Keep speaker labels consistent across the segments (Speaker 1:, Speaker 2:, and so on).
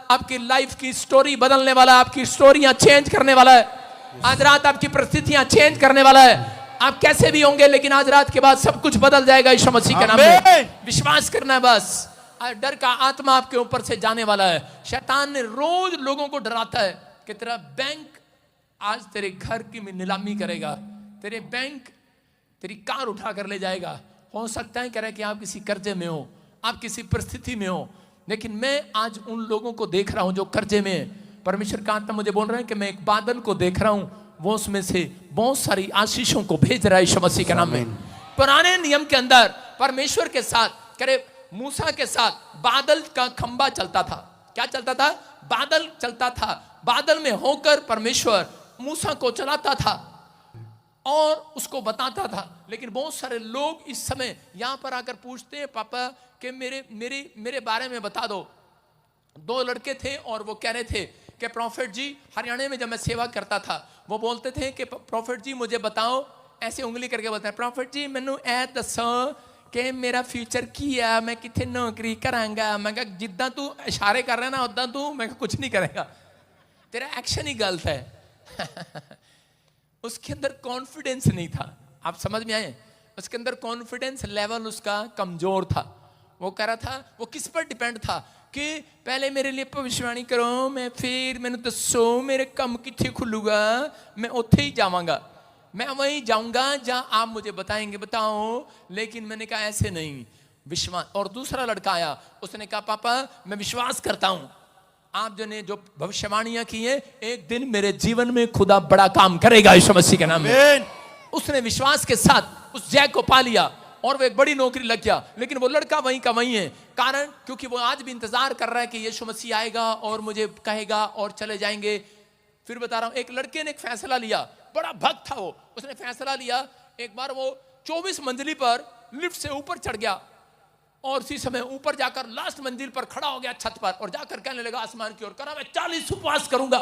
Speaker 1: आपकी लाइफ की स्टोरी बदलने वाला है, आपकी स्टोरियां चेंज करने वाला है। आज रात आपकी परिस्थितियां चेंज करने वाला है। आप कैसे भी होंगे लेकिन आज रात के बाद सब कुछ बदल जाएगा यीशु मसीह के नाम में। विश्वास करना है बस। आज डर का आत्मा आपके ऊपर से जाने वाला है। शैतान ने रोज लोगों को डराता है कि तेरा बैंक आज तेरे घर की नीलामी करेगा, तेरे बैंक तेरी कार उठा कर ले जाएगा। हो सकता है कह रहा है कि आप किसी कर्जे में हो, आप किसी परिस्थिति में हो, लेकिन मैं आज उन लोगों को देख रहा हूं जो कर्जे में है। परमेश्वर का आत्मा मुझे बोल रहा है कि मैं एक बादल को देख रहा हूं, वो उसमें से बहुत सारी आशीषों को भेज रहा है यीशु मसीह के नाम में। पुराने नियम के अंदर परमेश्वर के साथ करे मूसा के साथ बादल का खंबा चलता था। क्या चलता था? बादल चलता था। बादल में होकर परमेश्वर मूसा को चलाता था और उसको बताता था। लेकिन बहुत सारे लोग इस समय यहां पर आकर पूछते हैं, पापा कि मेरे बारे में बता दो। दो लड़के थे और वो कह रहे थे कि प्रॉफिट जी, हरियाणा में जब मैं सेवा करता था वो बोलते थे कि प्रॉफिट जी मुझे बताओ, ऐसे उंगली करके बोलते हैं, प्रॉफिट जी मैनू ऐ दसो कि मेरा फ्यूचर की है, मैं कितने नौकरी करांगा। मैं कहा जिद्दां तू इशारे कर रहा है ना उद्दां तू मैं कुछ नहीं करेगा, तेरा एक्शन ही गलत है। उसके अंदर कॉन्फिडेंस नहीं था। आप समझ में आए? उसके अंदर कॉन्फिडेंस लेवल उसका कमजोर था। वो कह रहा था, वो किस पर डिपेंड था कि पहले मेरे लिए भविष्यवाणी करो, मैं फिर मैंने दसो मेरे कम किथे खुलूगा, मैं उत्थे ही जावांगा, मैं वहीं जाऊंगा जहां आप मुझे बताएंगे, बताओ। लेकिन मैंने कहा ऐसे नहीं, विश्वास। और दूसरा लड़का आया, उसने कहा पापा मैं विश्वास करता हूं आप जो ने जो भविष्यवाणियां की है, एक दिन मेरे जीवन में खुदा बड़ा काम करेगा यीशु मसीह के नाम में। उसने विश्वास के साथ उस जय को पा लिया और वो एक बड़ी नौकरी लग गया। लेकिन वो लड़का वहीं का वहीं है। कारण क्योंकि वो आज भी इंतजार कर रहा है कि यीशु मसीह आएगा और मुझे कहेगा और चले जाएंगे। फिर बता रहा हूं, एक लड़के ने एक फैसला लिया, बड़ा भक्त था वो। उसने फैसला लिया, एक बार वो 24 मंजिली पर लिफ्ट से ऊपर चढ़ गया और उसी समय ऊपर जाकर लास्ट मंजिल पर खड़ा हो गया छत पर और जाकर कहने लगा आसमान की ओर, करा मैं 40 उपवास करूंगा।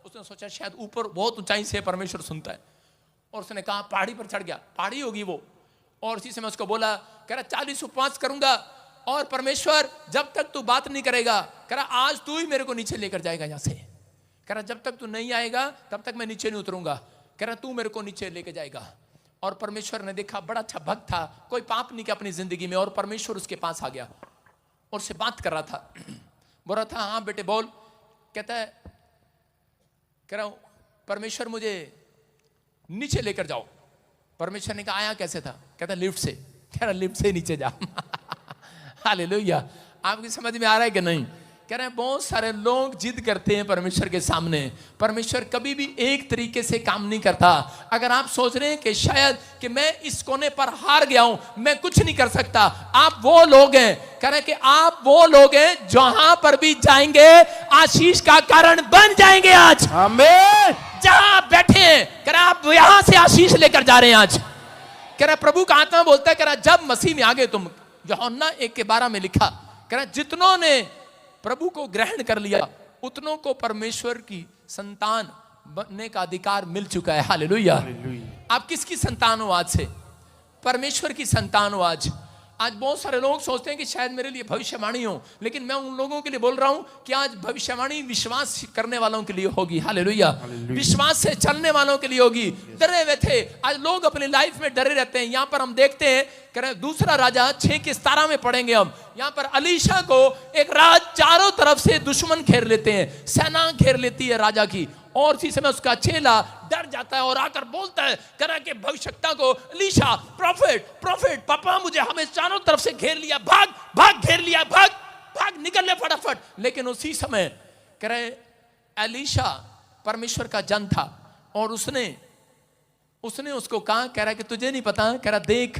Speaker 1: उसने सोचा शायद ऊपर बहुत ऊंचाई से परमेश्वर सुनता है और उसने कहा पहाड़ी पर चढ़ गया, पहाड़ी होगी वो। और उसी समय उसको बोला, कह रहा 40 उपवास करूंगा और परमेश्वर जब तक तू बात नहीं करेगा, कह रहा आज तू ही मेरे को नीचे लेकर जाएगा यहां से। कह रहा जब तक तू नहीं आएगा तब तक मैं नीचे नहीं उतरूंगा। कह रहा तू मेरे को नीचे लेके जाएगा। और परमेश्वर ने देखा बड़ा अच्छा भक्त था, कोई पाप नहीं किया अपनी जिंदगी में, और परमेश्वर उसके पास आ गया और उससे बात कर रहा था। बोल रहा था हाँ बेटे बोल। कहता है, कह रहा हूं परमेश्वर मुझे नीचे लेकर जाओ। परमेश्वर ने कहा आया कैसे था? कहता लिफ्ट से। कह रहा लिफ्ट से नीचे जा। हालेलुया। आपकी समझ में आ रहा है कि नहीं? कह रहे हैं बहुत सारे लोग जिद करते हैं परमेश्वर के सामने। परमेश्वर कभी भी एक तरीके से काम नहीं करता। अगर आप सोच रहे हैं कि शायद कि मैं इस कोने पर हार गया हूं, मैं कुछ नहीं कर सकता, आप वो लोग हैं, कह रहे हैं कि आप वो लोग हैं जहां पर भी जाएंगे आशीष का कारण बन जाएंगे। आज आमीन। जहां आप बैठे हैं, कह रहे आप यहां से आशीष लेकर जा रहे हैं आज। कह रहा प्रभु का आत्मा बोलता है, कह रहा जब मसीह में आ गए तुम, यूहन्ना 1:12 में लिखा, कह रहा जितनों ने प्रभु को ग्रहण कर लिया उतनों को परमेश्वर की संतान बनने का अधिकार मिल चुका है। हालेलुया। आप किसकी संतान हो? आज से परमेश्वर की संतान हो। आज बहुत सारे लोग सोचते हैं कि शायद मेरे लिए भविष्यवाणी हो, लेकिन मैं उन लोगों के लिए बोल रहा हूं कि आज भविष्यवाणी विश्वास करने वालों के लिए होगी। हालेलुया। विश्वास से चलने वालों के लिए होगी। डरे हुए थे, आज लोग अपनी लाइफ में डरे रहते हैं। यहां पर हम देखते हैं, दूसरा राजा 6:17 में पढ़ेंगे हम। यहां पर अलीशा को एक राज चारों तरफ से दुश्मन घेर लेते हैं, सेना घेर लेती है राजा की। और इसी समय उसका चेला डर जाता है और आकर बोलता है, करा के भविष्यवक्ता को, अलीशा प्रॉफिट पापा मुझे हमें चारों तरफ से घेर लिया, भाग घेर लिया, भाग निकल ले फटाफट। लेकिन उसी समय कह रहे अलीशा परमेश्वर का जन था और उसने उसको कहा, कह रहा कि तुझे नहीं पता, कह रहा देख,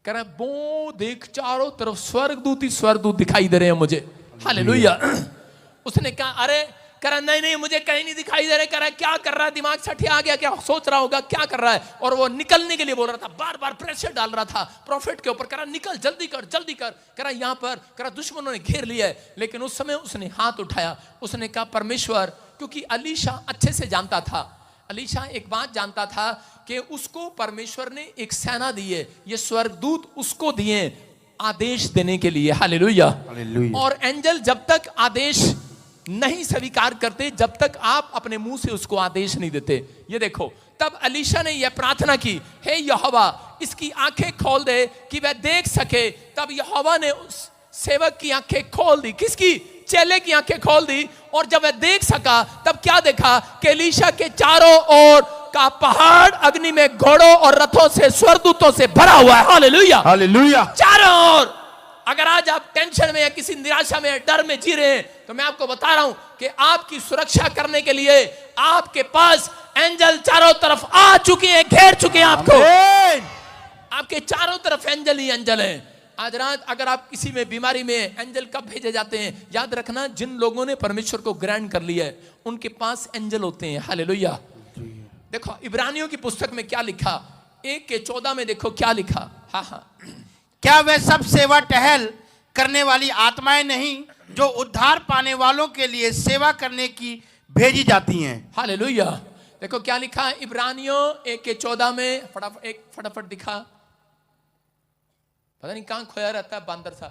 Speaker 1: कह रहा वो देख चारों तरफ स्वर्गदूत ही स्वर्गदूत दिखाई दे रहे हैं मुझे। हालेलुया। उसने कहा अरे, कह रहा नहीं मुझे कहीं नहीं दिखाई दे रहे। कह रहा क्या कर रहा है? दिमाग सठिया आ गया, क्या सोच रहा होगा, क्या कर रहा है? और वो निकलने के लिए बोल रहा था, बार बार प्रेशर डाल रहा था प्रॉफिट के ऊपर। कह रहा निकल, जल्दी कर। कह रहा यहाँ पर, कह रहा दुश्मनों ने घेर लिया है। लेकिन उस समय उसने हाथ उठाया, उसने कहा परमेश्वर, क्योंकि अलीशा अच्छे से जानता था, अलीशा एक बात जानता था कि उसको परमेश्वर ने एक सेना दी है, ये स्वर्गदूत उसको दिए, आदेश देने के लिए। हालेलुया।
Speaker 2: हालेलुया।
Speaker 1: और एंजल जब तक आदेश नहीं स्वीकार करते, जब तक आप अपने मुंह से उसको आदेश नहीं देते। ये देखो, तब एलीशा ने यह प्रार्थना की, हे यहोवा इसकी आंखें खोल दे कि वह देख सके। तब यहोवा ने उस सेवक की आंखें खोल दी। किसकी? चेले की आंखें खोल दी। और जब वह देख सका तब क्या देखा कि एलीशा के चारों ओर का पहाड़ अग्नि में घोड़ों और रथों से, स्वर्गदूतों से भरा हुआ है। हालेलुया।
Speaker 2: हालेलुया।
Speaker 1: चारों ओर। अगर आज आप टेंशन में या किसी निराशा में, डर में जी रहे हैं, तो मैं आपको बता रहा हूं कि आपकी सुरक्षा करने के लिए आपके पास एंजल चारों तरफ आ चुके हैं, घेर चुके हैं आपको। आपके चारों तरफ एंजल ही एंजल हैं। आज रात अगर आप किसी में बीमारी में, एंजल कब भेजे जाते हैं? याद रखना, जिन लोगों ने परमेश्वर को ग्रहण कर लिया है उनके पास एंजल होते हैं। हालेलुया। देखो इब्रानियों की पुस्तक में क्या लिखा, 1:14 में देखो क्या लिखा। हाँ,
Speaker 2: क्या वे सब सेवा टहल करने वाली आत्माएं नहीं जो उद्धार पाने वालों के लिए सेवा करने की भेजी जाती हैं?
Speaker 1: हालेलुया। देखो क्या लिखा है इब्रानियों 1:14 में, फटाफट दिखा, पता नहीं कहां खोया रहता है बांदर सा।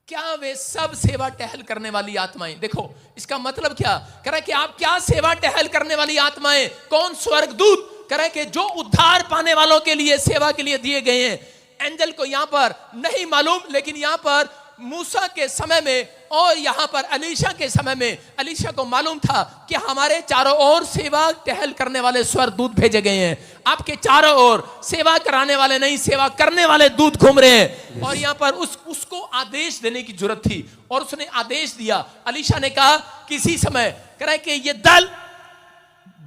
Speaker 1: क्या वे सब सेवा टहल करने वाली आत्माएं? देखो इसका मतलब क्या कह रहा है कि आप क्या सेवा टहल करने वाली आत्माएं? कौन? स्वर्गदूत। कह रहा है कि जो उद्धार पाने वालों के लिए, सेवा के लिए दिए गए हैं। एंजल को यहां पर नहीं मालूम, लेकिन यहां पर मूसा के समय में और यहां पर एलीशा के समय में एलीशा को मालूम था कि हमारे चारों ओर सेवा टहल करने वाले स्वर्गदूत भेजे गए हैं। आपके चारों ओर सेवा कराने वाले नहीं, सेवा करने वाले दूत घूम रहे हैं। और यहां पर उसको आदेश देने की जरूरत थी और उसने आदेश दिया। एलीशा ने कहा किसी समय कह रहा है कि ये दल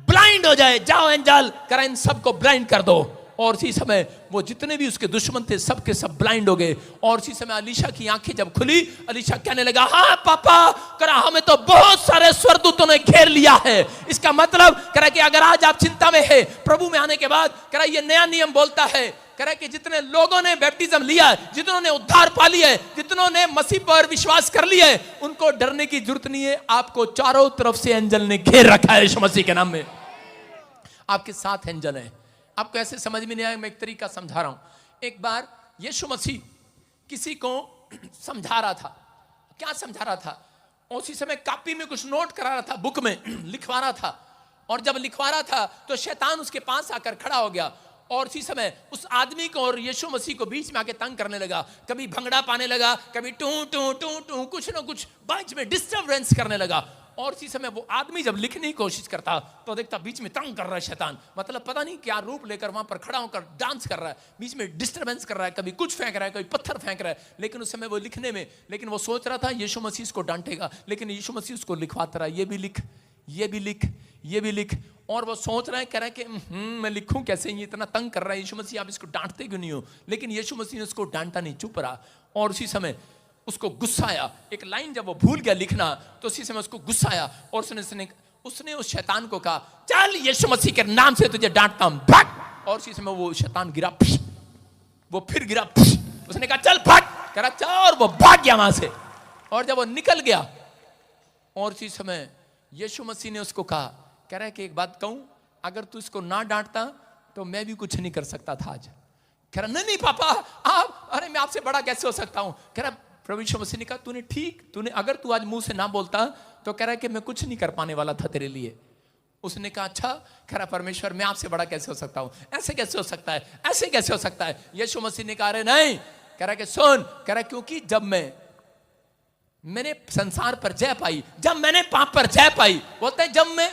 Speaker 1: ब्लाइंड हो जाए, जाओ एंजल, कह रहा है इन सबको ब्लाइंड कर दो। और इसी समय वो जितने भी उसके दुश्मन थे सब के सब ब्लाइंड हो गए। और इसी समय एलीशा की आंखें जब खुली, एलीशा कहने लगा, हाँ पापा, करा हमें तो बहुत सारे स्वर्गदूतों ने घेर लिया है। इसका मतलब कह रहा कि अगर आज आप चिंता में है, प्रभु में आने के बाद कह रहा ये नया नियम बोलता है, कह रहा कि जितने लोगों ने बैप्टिज्म लिया, जितनों ने उद्धार पा लिया है, जितनों ने मसीह पर विश्वास कर लिया है, उनको डरने की जरूरत नहीं है। आपको चारों तरफ से एंजल ने घेर रखा है यीशु मसीह के नाम में। आपके साथ एंजल है। आपको ऐसे समझ में नहीं आया, मैं एक तरीका समझा रहा हूं। एक बार यीशु मसीह किसी को समझा रहा था। क्या समझा रहा था? उसी समय कॉपी में कुछ नोट करा रहा था, बुक में लिखवा रहा था। और जब लिखवा रहा था तो शैतान उसके पास आकर खड़ा हो गया और उसी समय उस आदमी को और यीशु मसीह को बीच में आके तंग करने लगा। कभी भंगड़ा पाने लगा, कभी टू टू टू टू, कुछ ना कुछ बीच में डिस्टर्बेंस करने लगा। और इसी समय वो आदमी जब लिखने की कोशिश करता तो देखता बीच में तंग कर रहा है शैतान, मतलब पता नहीं क्या रूप लेकर वहां पर खड़ा होकर डांस कर रहा है, बीच में डिस्टर्बेंस कर रहा है, कभी कुछ फेंक रहा है, कभी पत्थर फेंक रहा है। लेकिन उस समय वो लिखने में, लेकिन वो सोच रहा था यीशु मसीह इसको डांटेगा, लेकिन यीशु मसीह उसको लिखवाता रहा, ये भी लिख, ये भी लिख, ये भी लिख। और वो सोच रहा है, कह रहा है कि मैं लिखूं कैसे, ये इतना तंग कर रहा है यीशु मसीह, आप इसको डांटते क्यों नहीं हो? लेकिन यीशु मसीह ने उसको डांटा नहीं, चुप रहा। और उसी समय उसको गुस्सा आया। एक लाइन जब वो भूल गया लिखना तो उसी समय उसको गुस्सा आया और उसने उस शैतान को कहा, चल यीशु मसीह के नाम से तुझे डांटता हूं, भाग। और उसी समय वो शैतान गिरा, वो फिर गिरा, उसने कहा चल भाग, कह रहा चल, और वो भाग गया वहां से। और जब वो निकल गया और उसी समय यीशु मसीह ने उसको कहा, कह रहा है कि एक बात कहूं, अगर तू इसको ना डांटता तो मैं भी कुछ नहीं कर सकता था आज। कह रहा नहीं पापा आप, अरे मैं आपसे बड़ा कैसे हो सकता हूं? कह रहा प्रभु यीशु मसीह ने कहा तूने अगर तू आज मुंह से ना बोलता तो कह रहा है कि मैं कुछ नहीं कर पाने वाला था तेरे लिए। उसने कहा अच्छा, कह रहा परमेश्वर मैं आपसे बड़ा कैसे हो सकता हूं? ऐसे कैसे हो सकता है, ऐसे कैसे हो सकता है? यीशु मसीह ने कहा अरे नहीं, कह रहा कि सुन, कह रहा क्योंकि जब मैंने संसार पर जय पाई, जब मैंने पाप पर जय पाई, बोलते हैं जब मैं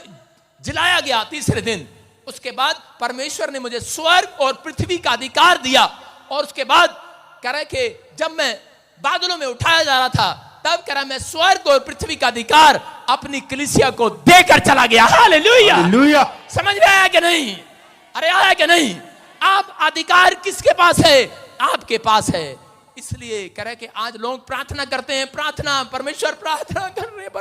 Speaker 1: जिलाया गया तीसरे दिन, उसके बाद परमेश्वर ने मुझे स्वर्ग और पृथ्वी का अधिकार दिया। और उसके बाद कह रहा है कि जब मैं बादलों में उठाया जा रहा था तब कह रहा मैं स्वर्ग और पृथ्वी का अधिकार अपनी कलीसिया को देकर चला गया। हालेलुया। समझ में आया कि नहीं? अरे आया कि नहीं? आप अधिकार किसके पास है? आपके पास है। इसलिए कह रहा है कि आज लोग प्रार्थना करते हैं, प्रार्थना परमेश्वर, प्रार्थना कर रहे हैं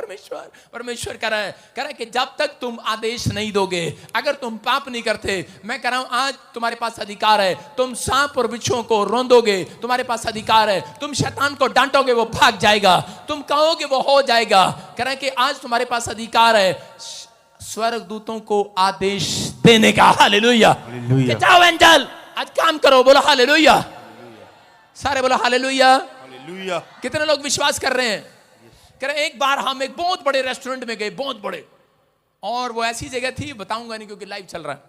Speaker 1: परमेश्वर कह रहा है कि जब तक तुम आदेश नहीं दोगे, अगर तुम पाप नहीं करते, मैं कह रहा हूं आज तुम्हारे पास अधिकार है। तुम सांप और बिच्छुओं को रौंदोगे, तुम्हारे पास अधिकार है। तुम शैतान को डांटोगे, वो भाग जाएगा। तुम कहोगे, वो हो जाएगा। कह रहा है कि आज तुम्हारे पास अधिकार है स्वर्गदूतों को आदेश देने का। हालेलुया। जाओ एंजल, आज काम करो, बोलो हालेलुया। सारे बोलो हालेलुया।
Speaker 2: हालेलुया।
Speaker 1: कितने लोग विश्वास कर रहे हैं? कह रहे एक बार हम एक बहुत बड़े रेस्टोरेंट में गए, बहुत बड़े, और वो ऐसी जगह थी, बताऊंगा नहीं क्योंकि लाइव चल रहा है,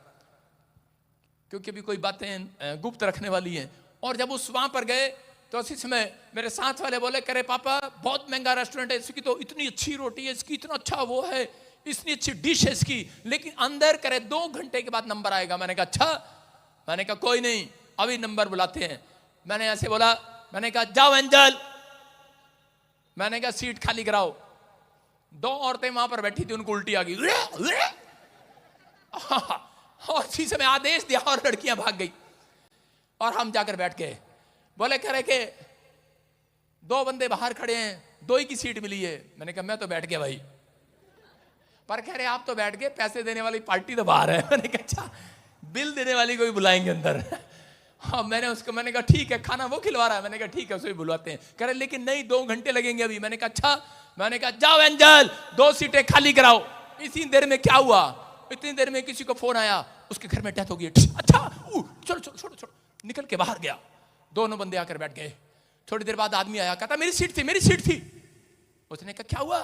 Speaker 1: क्योंकि अभी कोई बातें गुप्त रखने वाली हैं। और जब उस वहां पर गए तो उसी समय मेरे साथ वाले बोले, करे पापा बहुत महंगा रेस्टोरेंट है, इसकी तो इतनी अच्छी रोटी है, इसकी इतना अच्छा वो है, इतनी अच्छी डिश है इसकी, लेकिन अंदर करे 2 घंटे के बाद नंबर आएगा। मैंने कहा अच्छा। मैंने कहा कोई नहीं, अभी नंबर बुलाते हैं। मैंने ऐसे बोला, मैंने कहा जाओ एंजल, मैंने कहा सीट खाली कराओ। 2 औरतें वहां पर बैठी थी, उनको उल्टी आ गई और इसी समय आदेश दिया और लड़कियां भाग गई और हम जाकर बैठ गए। बोले कह रहे कि 2 बंदे बाहर खड़े हैं, 2 ही की सीट मिली है। मैंने कहा मैं तो बैठ गया भाई। पर कह रहे आप तो बैठ गए, पैसे देने वाली पार्टी तो बाहर है। मैंने कहा अच्छा, बिल देने वाली को भी बुलाएंगे अंदर। हाँ, मैंने कहा ठीक है, खाना वो खिलवा रहा है। मैंने कहा ठीक है, उसे भी बुलवाते हैं। कह रहे लेकिन नहीं, 2 घंटे लगेंगे अभी। मैंने कहा अच्छा। मैंने कहा जाओ एंजल, 2 सीटें खाली कराओ। इसी देर में क्या हुआ, इतनी देर में किसी को फोन आया, उसके घर में डेथ हो गई। अच्छा चलो चलो छोड़ो छोड़ो, निकल के बाहर गया। दोनों बंदे आकर बैठ गए। थोड़ी देर बाद आदमी आया, कहता मेरी सीट थी, मेरी सीट थी। उसने कहा क्या हुआ?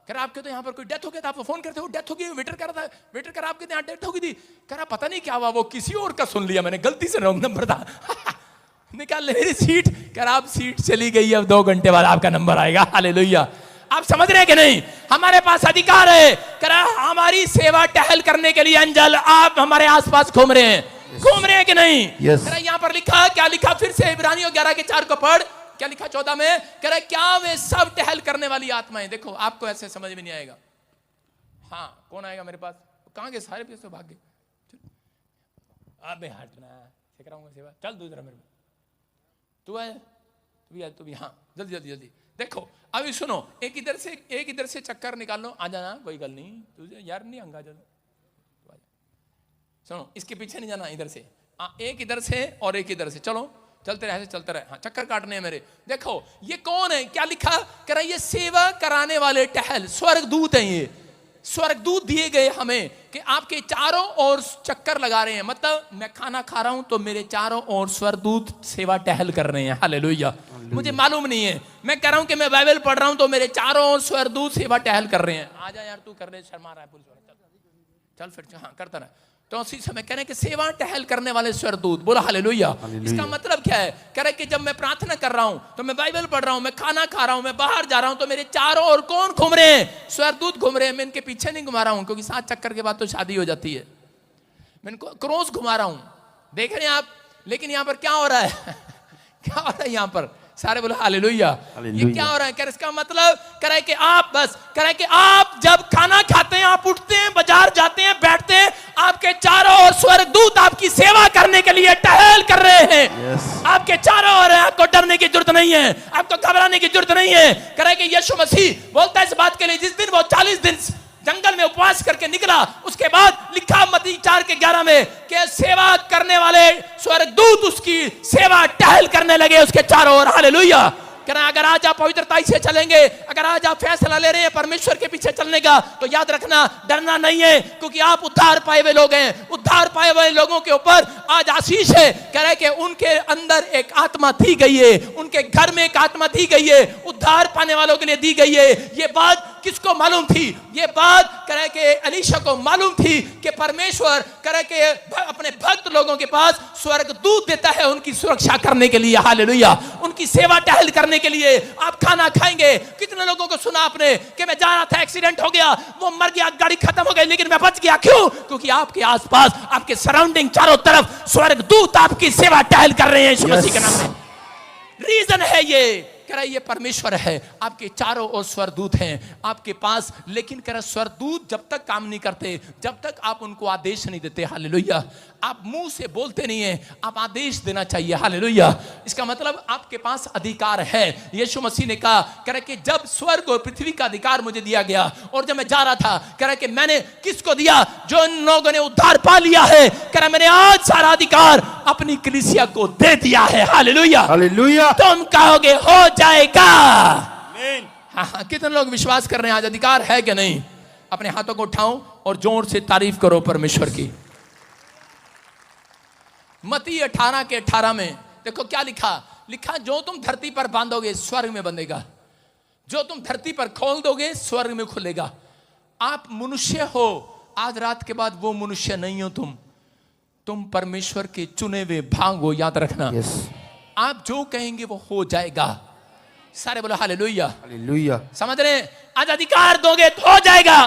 Speaker 1: कह रहा आपके तो यहाँ पर कोई डेथ हो गया था, आप फोन करते हो डेथ हो गई। वेटर कर रहा था, वेटर कर आपके यहाँ डेथ हो गई थी। कह रहा पता नहीं क्या हुआ, वो किसी और का सुन लिया मैंने, गलती से रॉन्ग नंबर था। निकाल ले मेरी सीट। कह रहा आप सीट चली गई, अब 2 घंटे बाद आपका नंबर आएगा। हालेलुया। आप समझ रहे हैं कि नहीं? हमारे पास अधिकार है। कह रहा हमारी सेवा टहल करने के लिए एंजल आप हमारे आसपास घूम रहे हैं, घूम रहे हैं कि नहीं?
Speaker 2: Yes.
Speaker 1: कह रहा यहाँ पर लिखा, क्या लिखा फिर से इब्रानियों 11:4 को पढ़, क्या लिखा 14 में? कह रहा क्या वे सब टहल करने वाली आत्माएं। देखो आपको ऐसे समझ में नहीं आएगा। हाँ कौन आएगा मेरे पास? कहाँ गए सारे? पैसे भाग गए। अबे हटना, कराऊंगा सेवा, चल दूसरा मेरे में। तू आया, तू भी। हाँ जल्दी जल्दी जल्दी। देखो अभी सुनो, एक इधर से चक्कर निकाल लो, आ जाना, कोई गल नहीं, तुझे यार नहीं अंगा जा। सुनो, इसके पीछे नहीं जाना, इधर से एक इधर से और एक इधर से, चलो चलते रहे, चलते रहे। हाँ चक्कर काटने हैं मेरे। देखो ये कौन है, क्या लिखा? कह रहा ये सेवा कराने वाले टहल स्वर्गदूत हैं। ये स्वर्गदूत दिए गए हमें कि आपके चारों ओर चक्कर लगा रहे हैं। मतलब मैं खाना खा रहा हूं तो मेरे चारों ओर स्वर्गदूत सेवा टहल कर रहे हैं। हालेलुया। मुझे मालूम नहीं है, मैं कह रहा हूं कि मैं बाइबल पढ़ रहा हूं तो मेरे चारों ओर स्वर्गदूत सेवा टहल कर रहे हैं। आजा यार तू कर ले, शर्मा रहा है पुलिस वाला, चल फिर। हाँ करता रहा। तो उसी समय कह रहे हैं कि सेवा टहल करने वाले स्वर्गदूत। बोला हालेलुया। इसका मतलब क्या है? कह रहे कि जब मैं प्रार्थना कर रहा हूं तो मैं बाइबल पढ़ रहा हूं, मैं खाना खा रहा हूं, मैं बाहर जा रहा हूं तो मेरे चारों ओर कौन घूम रहे हैं? स्वर्गदूत घूम रहे हैं। मैं इनके पीछे नहीं घुमा रहा हूं, क्योंकि 7 चक्कर के बाद तो शादी हो जाती है। मैं इनको क्रॉस घुमा रहा हूं, देख रहे हैं आप। लेकिन यहां पर क्या हो रहा है? क्या हो रहा है यहां पर? सारे बोलो हालेलुया। ये क्या हो रहा है? इसका मतलब कह रहा है कि आप बस कह रहा है कि आप जब खाना खाते हैं, आप उठते हैं, बाजार जाते हैं, बैठते हैं, आपके चारों ओर स्वर्गदूत आपकी सेवा करने के लिए टहल कर रहे हैं।
Speaker 2: Yes.
Speaker 1: आपके चारों ओर, आपको डरने की जरूरत नहीं है, आपको घबराने की जरूरत नहीं है। कह रहा है कि यीशु मसीह बोलता है इस बात के लिए, जिस दिन वो 40 दिन जंगल में उपवास करके निकला, उसके बाद लिखा मत्ती 4:11 में कि सेवा करने वाले स्वर्गदूत उसकी सेवा टहल करने लगे उसके चारों ओर। हालेलुया। कहना अगर आज आप पवित्रता से चलेंगे, अगर आज आप फैसला ले रहे हैं परमेश्वर के पीछे चलने का, तो याद रखना डरना नहीं है, क्योंकि आप उद्धार पाए हुए लोग हैं। उद्धार पाए हुए लोगों के ऊपर आज आशीष है। कह रहे कि उनके अंदर एक आत्मा दी गई है, उनके घर में एक आत्मा दी गई है, उद्धार पाने वालों के लिए दी गई है। ये बात किसको मालूम थी? ये बात कह रहे कि एलीशा को मालूम थी कि परमेश्वर कह रहे कि अपने भक्त लोगों के पास स्वर्गदूत देता है उनकी सुरक्षा करने के लिए। हालेलुया। उनकी सेवा टहल करने के लिए। आप खाना खाएंगे। कितने लोगों को सुना आपने कि मैं जा रहा था, एक्सीडेंट हो गया, वो मर गया, गाड़ी खत्म हो गई, लेकिन मैं बच गया। क्यों? क्योंकि आपके आसपास, आपके सराउंडिंग, चारों तरफ स्वर्गदूत आपकी सेवा टहल कर रहे हैं यीशु मसीह के नाम में। रीजन है ये, कह रहा ये परमेश्वर है, आपके चारों ओर स्वर्गदूत हैं आपके पास। लेकिन कह रहा स्वर्गदूत जब तक काम नहीं करते, जब तक आप उनको आदेश नहीं देते। हालेलुया। आप मुंह से बोलते नहीं है, आप आदेश देना चाहिए। हालेलुया। इसका मतलब आपके पास अधिकार है। यीशु मसीह ने कहा, कह रहा कि जब स्वर्ग और पृथ्वी का अधिकार मुझे दिया गया और जब मैं जा रहा था, कह रहा कि मैंने किसको दिया? जो इन लोगों ने उद्धार पा लिया है। कह रहा मैंने आज सारा अधिकार अपनी कलीसिया को दे दिया है। हालेलुया।
Speaker 2: हालेलुया।
Speaker 1: तुम कहोगे हो जाएगा। हाँ, कितने लोग विश्वास कर रहे हैं आज अधिकार है कि नहीं? अपने हाथों को उठाओ और जोर से तारीफ करो परमेश्वर की। मत्ती 18:18 में देखो क्या लिखा। लिखा जो तुम धरती पर बांधोगे स्वर्ग में बंधेगा, जो तुम धरती पर खोल दोगे स्वर्ग में खुलेगा। आप मनुष्य हो, आज रात के बाद वो मनुष्य नहीं हो तुम परमेश्वर के चुने हुए भाग हो, याद रखना। आप जो कहेंगे वो हो जाएगा। सारे बोलो हालेलुया।
Speaker 2: हालेलुया।
Speaker 1: समझ रहे हैं? आज अधिकार दोगे तो हो जाएगा।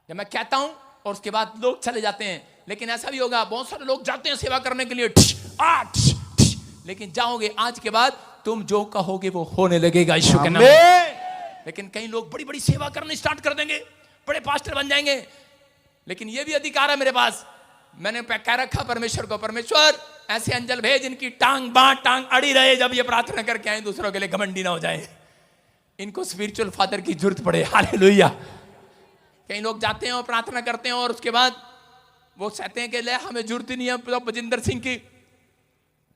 Speaker 1: जब मैं कहता हूं और उसके बाद लोग चले जाते हैं, लेकिन ऐसा भी होगा बहुत सारे लोग जाते हैं सेवा करने के लिए, लेकिन जाओगे आज के बाद तुम जो कहोगे वो होने लगेगा यीशु के नाम में। लेकिन कई लोग बड़ी बड़ी सेवा करने स्टार्ट कर देंगे, बड़े पास्टर बन जाएंगे, लेकिन ये भी अधिकार है मेरे पास। मैंने कह रखा परमेश्वर को, परमेश्वर ऐसे अंजल भेज इनकी टांग अड़ी रहे, जब ये प्रार्थना करके आए दूसरों के लिए घमंडी ना हो जाए, इनको स्पिरिचुअल फादर की जरूरत पड़े। हालेलुया। कई लोग जाते हैं और प्रार्थना करते हैं और उसके बाद वो कहते हैं कि ले हमें जरूरत ही नहीं है तो बजिंदर सिंह की,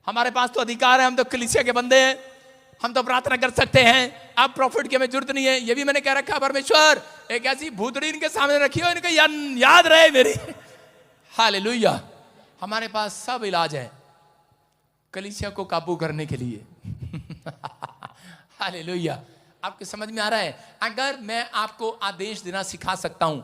Speaker 1: हमारे पास तो अधिकार है, हम तो कलीसिया के बंदे हैं, हम तो प्रार्थना कर सकते हैं, अब प्रॉफिट की हमें जरूरत नहीं है। ये भी मैंने कह रखा परमेश्वर एक ऐसी भूतड़ी इनके सामने रखी हो, इनके याद रहे मेरी। हालेलुया। हमारे पास सब इलाज है कलीसिया को काबू करने के लिए। हालेलुया। आपके समझ में आ रहा है? अगर मैं आपको आदेश देना सिखा सकता हूं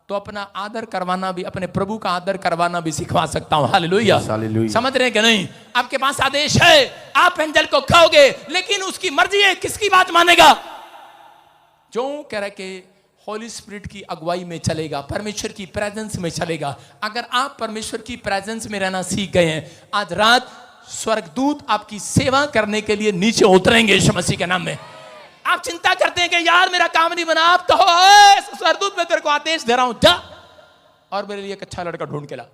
Speaker 1: तो अपना आदर करवाना भी, अपने प्रभु का आदर करवाना भी सिखवा सकता हूं। हालेलुया। समझ रहे हैं कि नहीं? आपके पास आदेश है, आप एंजल को कहोगे, लेकिन उसकी मर्जी है, किसकी बात मानेगा? जो कह रहे कि होली स्पिरिट की अगुवाई में चलेगा, परमेश्वर की प्रेजेंस में चलेगा। अगर आप परमेश्वर की प्रेजेंस में रहना सीख गए हैं, आज रात स्वर्गदूत आपकी सेवा करने के लिए नीचे उतरेंगे यीशु मसीह के नाम में। आप चिंता करते हैं कि यार मेरा काम नहीं बना, आप कहो स्वर्गदूत मैं तेरे को आदेश दे रहा हूं, जा और मेरे लिए एक अच्छा लड़का ढूंढ के ला।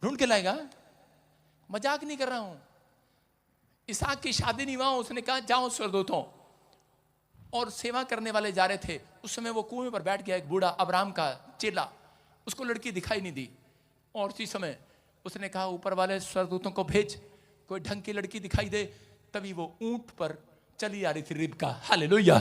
Speaker 1: ढूंढ के लाएगा, मजाक नहीं कर रहा हूं। इसहाक की शादी नहीं हुआ, उसने कहा जाओ स्वर्गदूतों, और सेवा करने वाले जा रहे थे। उस समय वो कुएं पर बैठ गया एक बूढ़ा अब्राहम का चेला, उसको लड़की दिखाई नहीं दी, और उसी समय उसने कहा ऊपर वाले स्वर्गदूतों को भेज, कोई ढंग की लड़की दिखाई दे। तभी वो ऊंट पर चली आ रही थी रिबका। हालेलुया।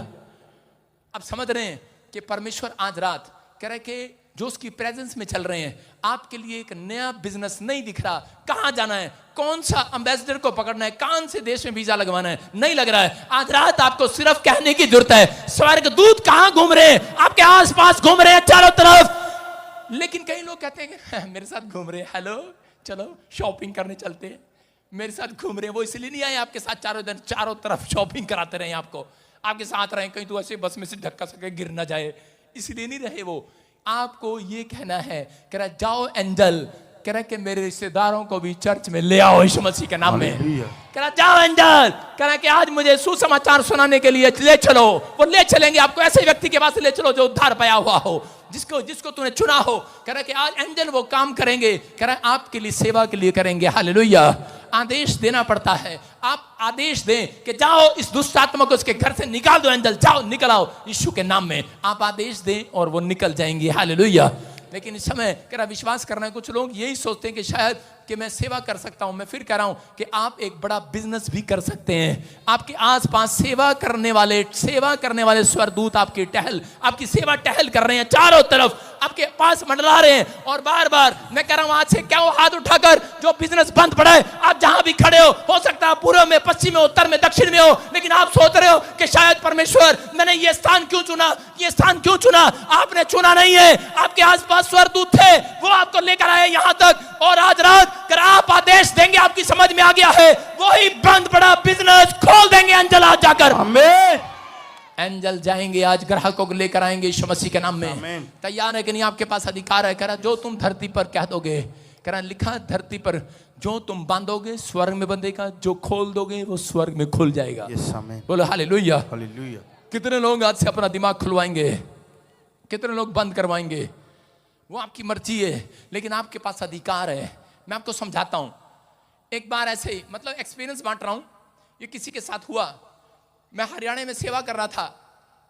Speaker 1: अब समझ रहे हैं कि परमेश्वर आज रात कह रहे कि जो उसकी प्रेजेंस में चल रहे हैं, आपके लिए एक नया बिजनेस नहीं दिख रहा, कहां जाना है, कौन सा एम्बेसडर को पकड़ना है, कौन से देश में वीजा लगवाना है, नहीं लग रहा है। आज रात आपको सिर्फ कहने की जरूरत है, स्वर्गदूत कहां घूम रहे हैं, आपके आसपास घूम रहे हैं चारों तरफ। लेकिन कई लोग कहते हैं कि मेरे साथ घूम रहे हैं, हेलो चलो शॉपिंग करने चलते हैं, मेरे साथ घूम रहे हैं। वो इसलिए नहीं आए आपके साथ चारों दिन चारों तरफ शॉपिंग कराते रहे, आपको आपके साथ रहे, कहीं तो ऐसे बस में से धक्का सके गिर ना जाए, इसलिए नहीं रहे। वो आपको ये कहना है, कह रहा जाओ एंजल, कह रहा कि मेरे रिश्तेदारों को भी चर्च में ले आओ यीशु मसीह के नाम में। कह रहा जाओ एंजल, कह रहा कि आज मुझे सुसमाचार सुनाने के लिए ले चलो। वो ले चलेंगे आपको, ऐसे व्यक्ति के पास ले चलो जो उद्धार पाया हुआ हो, जिसको तूने चुना हो। कह रहा कि आज एंजल वो काम करेंगे, कह रहा आपके लिए सेवा के लिए करेंगे। हालेलुया। आदेश देना पड़ता है। आप आदेश दें कि जाओ इस दुष्ट आत्मा को उसके घर से निकाल दो, एंजल जाओ निकल आओ यीशु के नाम में। आप आदेश दें और वो निकल जाएंगे। हालेलुया। लेकिन इस समय कह रहा विश्वास करना है, कुछ लोग यही सोचते हैं कि शायद कि मैं सेवा कर सकता हूं। मैं फिर कह रहा हूं कि आप एक बड़ा बिजनेस भी कर सकते हैं। आपके आसपास सेवा करने वाले स्वर्गदूत आपकी सेवा टहल कर रहे हैं, चारों तरफ आपके पास मंडरा रहे हैं। और बार बार मैं कह रहा हूं आज से क्या हो, हाथ उठाकर जो बिजनेस बंद पड़ा है, आप जहां भी खड़े हो सकता है पूर्व में, पश्चिम में, उत्तर में, दक्षिण में हो, लेकिन आप सोच रहे हो कि शायद परमेश्वर मैंने ये स्थान क्यों चुना। आपने चुना नहीं है, आपके आसपास स्वर्गदूत थे, वो आपको लेकर आए यहां तक। और आज रात अगर आप आदेश देंगे, आपकी समझ में आ गया है, वही बंद पड़ा बिजनेस खोल देंगे एंजल आज जाकर। आमीन। एंजल जाएंगे आज ग्राहकों को लेकर आएंगे यीशु मसीह के नाम में। तैयार है कि नहीं? आपके पास अधिकार है। कह रहा जो तुम धरती पर कह दोगे, कह रहा लिखा धरती पर जो तुम बांधोगे स्वर्ग में बंधेगा, जो खोल दोगे वो स्वर्ग में खुल जाएगा। बोलो हालेलुया। हालेलुया। कितने लोग आज से अपना दिमाग खुलवाएंगे, कितने लोग बंद करवाएंगे, वो आपकी मर्जी है, लेकिन आपके पास अधिकार है। मैं आपको समझाता हूं। एक बार ऐसे ही मतलब एक्सपीरियंस बांट रहा हूं, ये किसी के साथ हुआ। मैं हरियाणा में सेवा कर रहा था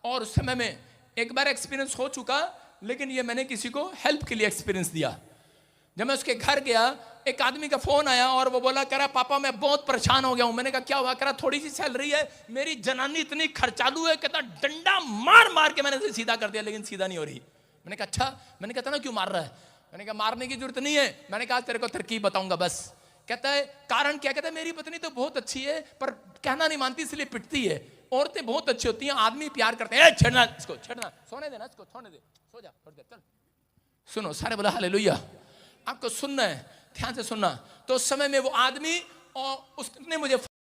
Speaker 1: और उस समय में एक बार एक्सपीरियंस हो चुका, लेकिन ये मैंने किसी को हेल्प के लिए एक्सपीरियंस दिया। जब मैं उसके घर गया, एक आदमी का फोन आया और वो बोला, कह रहा पापा मैं बहुत परेशान हो गया हूं। मैंने कहा क्या हुआ? कह रहा थोड़ी सी सैलरी है, मेरी जनानी इतनी खर्चालू है, कहता डंडा मार मार के मैंने इसे सीधा कर दिया, लेकिन सीधा नहीं हो रही। मैंने कहा अच्छा। मैंने कहा था ना क्यों मार रहा है? मैंने कहा मारने की जरूरत नहीं है। मैंने कहा तेरे को तरकीब बताऊंगा बस। कहता है कारण क्या? कहता है मेरी पत्नी तो बहुत अच्छी है पर कहना नहीं मानती इसलिए पिटती है। औरतें बहुत अच्छी होती हैं, आदमी प्यार करते हैं, छेड़ना इसको, छेड़ना, सोने देना इसको, सोने दे, सो जा थोड़ी देर, चल। सुनो सारे बोला हालेलुया। आपको सुनना है, ध्यान से सुनना। तो उस समय में वो आदमी और उसने मुझे